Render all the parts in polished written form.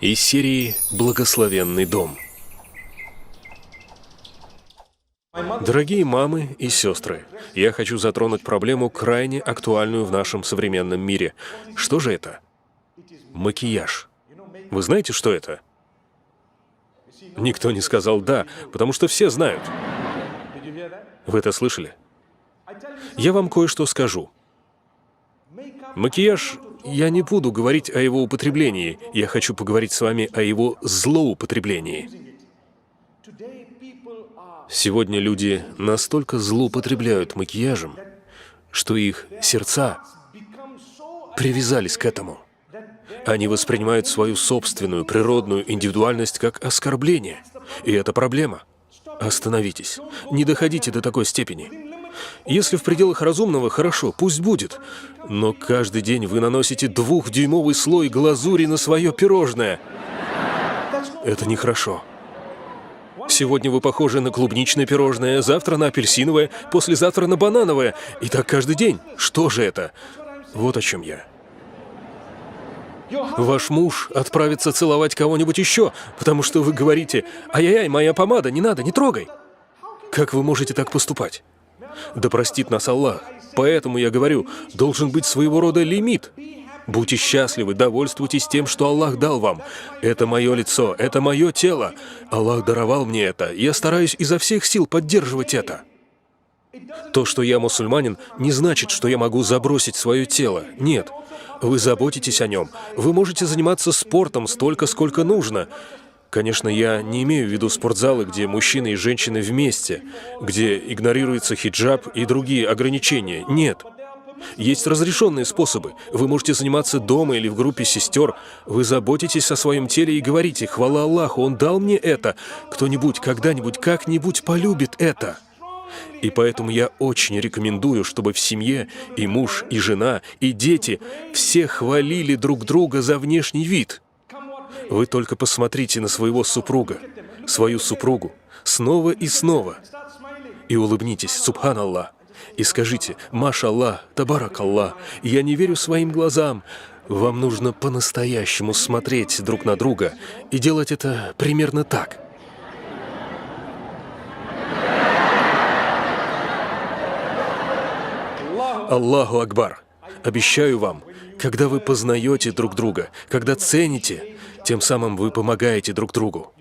Из серии «Благословенный дом». Дорогие мамы и сестры, я хочу затронуть проблему, крайне актуальную в нашем современном мире. Что же это? Макияж. Вы знаете, что это? Никто не сказал «да», потому что все знают. Вы это слышали? Я вам кое-что скажу. Макияж, я не буду говорить о его употреблении, я хочу поговорить с вами о его злоупотреблении. Сегодня люди настолько злоупотребляют макияжем, что их сердца привязались к этому. Они воспринимают свою собственную природную индивидуальность как оскорбление. И это проблема. Остановитесь. Не доходите до такой степени. Если в пределах разумного, хорошо, пусть будет. Но каждый день вы наносите 2-дюймовый слой глазури на свое пирожное. Это нехорошо. Сегодня вы похожи на клубничное пирожное, завтра на апельсиновое, послезавтра на банановое. И так каждый день. Что же это? Вот о чем я. Ваш муж отправится целовать кого-нибудь еще, потому что вы говорите: «Ай-яй-яй, моя помада, не надо, не трогай». Как вы можете так поступать? Да простит нас Аллах. Поэтому я говорю, должен быть своего рода лимит. Будьте счастливы, довольствуйтесь тем, что Аллах дал вам. Это мое лицо, это мое тело. Аллах даровал мне это. Я стараюсь изо всех сил поддерживать это. То, что я мусульманин, не значит, что я могу забросить свое тело. Нет. Вы заботитесь о нем. Вы можете заниматься спортом столько, сколько нужно. Конечно, я не имею в виду спортзалы, где мужчины и женщины вместе, где игнорируется хиджаб и другие ограничения. Нет. Есть разрешенные способы. Вы можете заниматься дома или в группе сестер. Вы заботитесь о своем теле и говорите: «Хвала Аллаху, Он дал мне это. Кто-нибудь, когда-нибудь, как-нибудь полюбит это». И поэтому я очень рекомендую, чтобы в семье и муж, и жена, и дети все хвалили друг друга за внешний вид. Вы только посмотрите на своего супруга, свою супругу, снова и снова. И улыбнитесь, субханаллах, и скажите: «Машаллах, табаракаллах, я не верю своим глазам». Вам нужно по-настоящему смотреть друг на друга и делать это примерно так. Аллаху Акбар. Обещаю вам, когда вы познаете друг друга, когда цените, тем самым вы помогаете друг другу.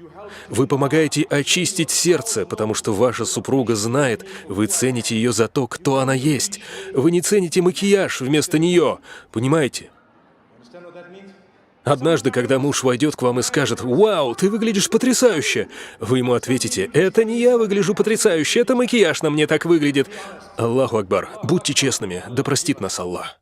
Вы помогаете очистить сердце, потому что ваша супруга знает, вы цените ее за то, кто она есть. Вы не цените макияж вместо нее, понимаете? Однажды, когда муж войдет к вам и скажет: «Вау, ты выглядишь потрясающе!» Вы ему ответите: «Это не я выгляжу потрясающе, это макияж на мне так выглядит». Аллаху Акбар, будьте честными, да простит нас Аллах.